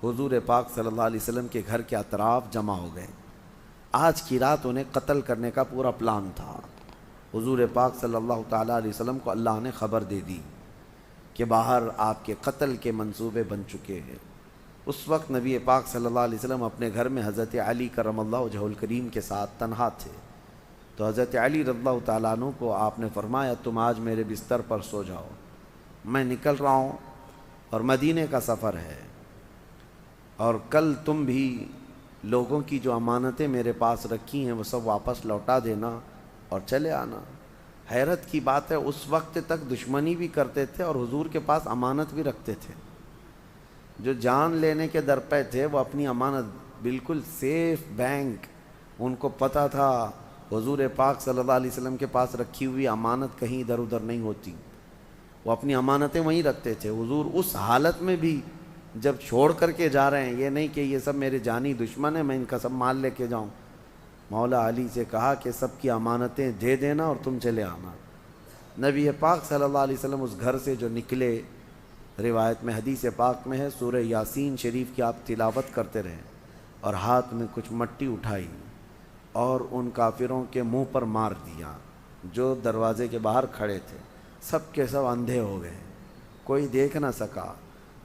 حضور پاک صلی اللہ علیہ وسلم کے گھر کے اطراف جمع ہو گئے۔ آج کی رات انہیں قتل کرنے کا پورا پلان تھا۔ حضور پاک صلی اللہ تعالیٰ علیہ وسلم کو اللہ نے خبر دے دی کہ باہر آپ کے قتل کے منصوبے بن چکے ہیں۔ اس وقت نبی پاک صلی اللہ علیہ وسلم اپنے گھر میں حضرت علی کرم اللہ وجہہ الکریم کے ساتھ تنہا تھے، تو حضرت علی رضی اللہ تعالیٰ عنہ کو آپ نے فرمایا تم آج میرے بستر پر سو جاؤ، میں نکل رہا ہوں اور مدینے کا سفر ہے، اور کل تم بھی لوگوں کی جو امانتیں میرے پاس رکھی ہیں وہ سب واپس لوٹا دینا اور چلے آنا۔ حیرت کی بات ہے، اس وقت تک دشمنی بھی کرتے تھے اور حضور کے پاس امانت بھی رکھتے تھے۔ جو جان لینے کے درپے تھے وہ اپنی امانت بالکل سیف بینک، ان کو پتہ تھا حضور پاک صلی اللہ علیہ وسلم کے پاس رکھی ہوئی امانت کہیں ادھر ادھر نہیں ہوتی، وہ اپنی امانتیں وہیں رکھتے تھے۔ حضور اس حالت میں بھی جب چھوڑ کر کے جا رہے ہیں، یہ نہیں کہ یہ سب میرے جانی دشمن ہیں میں ان کا سب مال لے کے جاؤں، مولا علی سے کہا کہ سب کی امانتیں دے دینا اور تم چلے آنا۔ نبی پاک صلی اللہ علیہ وسلم اس گھر سے جو نکلے، روایت میں حدیث پاک میں ہے سورہ یاسین شریف کی آپ تلاوت کرتے رہے، اور ہاتھ میں کچھ مٹی اٹھائی اور ان کافروں کے منہ پر مار دیا جو دروازے کے باہر کھڑے تھے، سب کے سب اندھے ہو گئے، کوئی دیکھ نہ سکا۔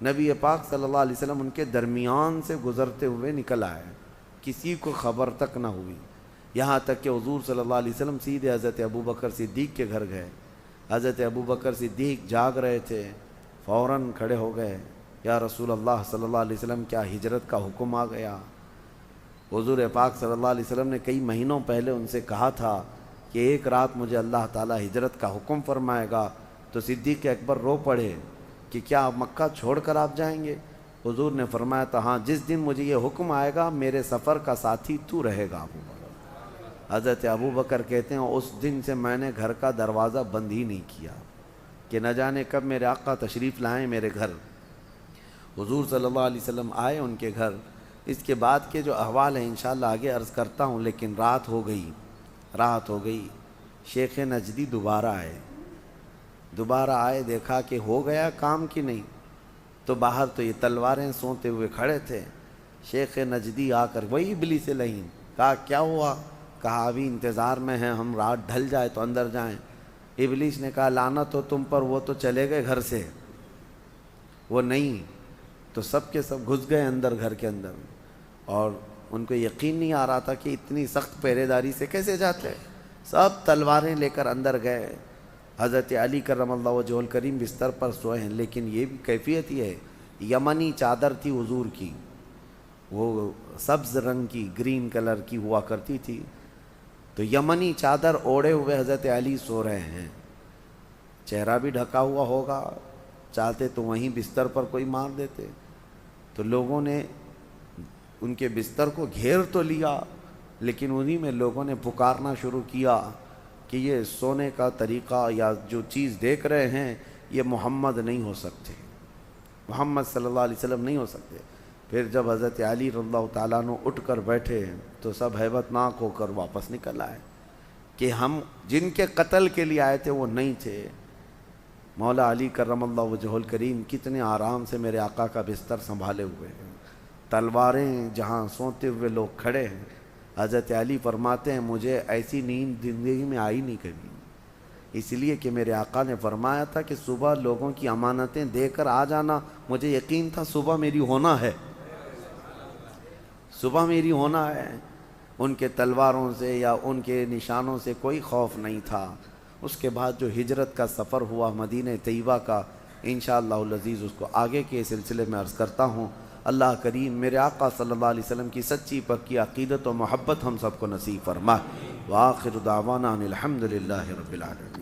نبی پاک صلی اللہ علیہ وسلم ان کے درمیان سے گزرتے ہوئے نکل آئے، کسی کو خبر تک نہ ہوئی، یہاں تک کہ حضور صلی اللہ علیہ وسلم سیدھے حضرت ابوبکر صدیق کے گھر گئے۔ حضرت ابوبکر صدیق جاگ رہے تھے، فوراً کھڑے ہو گئے، یا رسول اللہ صلی اللہ علیہ وسلم کیا ہجرت کا حکم آ گیا؟ حضور پاک صلی اللہ علیہ وسلم نے کئی مہینوں پہلے ان سے کہا تھا کہ ایک رات مجھے اللہ تعالیٰ ہجرت کا حکم فرمائے گا، تو صدیق اکبر رو پڑے کہ کیا مکہ چھوڑ کر آپ جائیں گے؟ حضور نے فرمایا تھا ہاں، جس دن مجھے یہ حکم آئے گا میرے سفر کا ساتھی تو رہے گا ابو بکر۔ حضرت ابو بکر کہتے ہیں اس دن سے میں نے گھر کا دروازہ بند ہی نہیں کیا کہ نہ جانے کب میرے آقا تشریف لائیں میرے گھر۔ حضور صلی اللہ علیہ وسلم آئے ان کے گھر۔ اس کے بعد کے جو احوال ہیں انشاءاللہ آگے عرض کرتا ہوں، لیکن رات ہو گئی۔ شیخ نجدی دوبارہ آئے، دیکھا کہ ہو گیا کام کی نہیں، تو باہر تو یہ تلواریں سونتے ہوئے کھڑے تھے۔ شیخ نجدی آ کر وہی ابلیس لعین، کہا کیا ہوا؟ کہا ابھی انتظار میں ہیں ہم، رات ڈھل جائے تو اندر جائیں۔ ابلیس نے کہا لعنت ہو تم پر، وہ تو چلے گئے گھر سے، وہ نہیں۔ تو سب کے سب گھس گئے اندر گھر کے اندر، اور ان کو یقین نہیں آ رہا تھا کہ اتنی سخت پہرے داری سے کیسے جاتے۔ سب تلواریں لے کر اندر گئے۔ حضرت علی کرم اللہ وجہہ الکریم بستر پر سوئے ہیں، لیکن یہ بھی کیفیت یہ ہے، یمنی چادر تھی حضور کی، وہ سبز رنگ کی، گرین کلر کی ہوا کرتی تھی، تو یمنی چادر اوڑھے ہوئے حضرت علی سو رہے ہیں، چہرہ بھی ڈھکا ہوا ہوگا، چاہتے تو وہیں بستر پر کوئی مار دیتے۔ تو لوگوں نے ان کے بستر کو گھیر تو لیا، لیکن انہی میں لوگوں نے پکارنا شروع کیا کہ یہ سونے کا طریقہ یا جو چیز دیکھ رہے ہیں یہ محمد نہیں ہو سکتے، محمد صلی اللہ علیہ وسلم نہیں ہو سکتے۔ پھر جب حضرت علی رضی اللہ تعالیٰ عنہ اٹھ کر بیٹھے تو سب ہیبت ناک ہو کر واپس نکل آئے کہ ہم جن کے قتل کے لیے آئے تھے وہ نہیں تھے۔ مولا علی کرم اللہ وجہہ الکریم کتنے آرام سے میرے آقا کا بستر سنبھالے ہوئے ہیں، تلواریں جہاں سوتے ہوئے لوگ کھڑے ہیں۔ حضرت علی فرماتے ہیں مجھے ایسی نیند زندگی میں آئی نہیں کبھی، اس لیے کہ میرے آقا نے فرمایا تھا کہ صبح لوگوں کی امانتیں دے کر آ جانا، مجھے یقین تھا صبح میری ہونا ہے، صبح میری ہونا ہے۔ ان کے تلواروں سے یا ان کے نشانوں سے کوئی خوف نہیں تھا۔ اس کے بعد جو ہجرت کا سفر ہوا مدینہ طیبہ کا، انشاءاللہ العزیز اس کو آگے کے سلسلے میں عرض کرتا ہوں۔ اللہ کریم میرے آقا صلی اللہ علیہ وسلم کی سچی پکی عقیدت و محبت ہم سب کو نصیب فرمائے۔ وآخر دعوانا ان الحمد للہ رب العالمین۔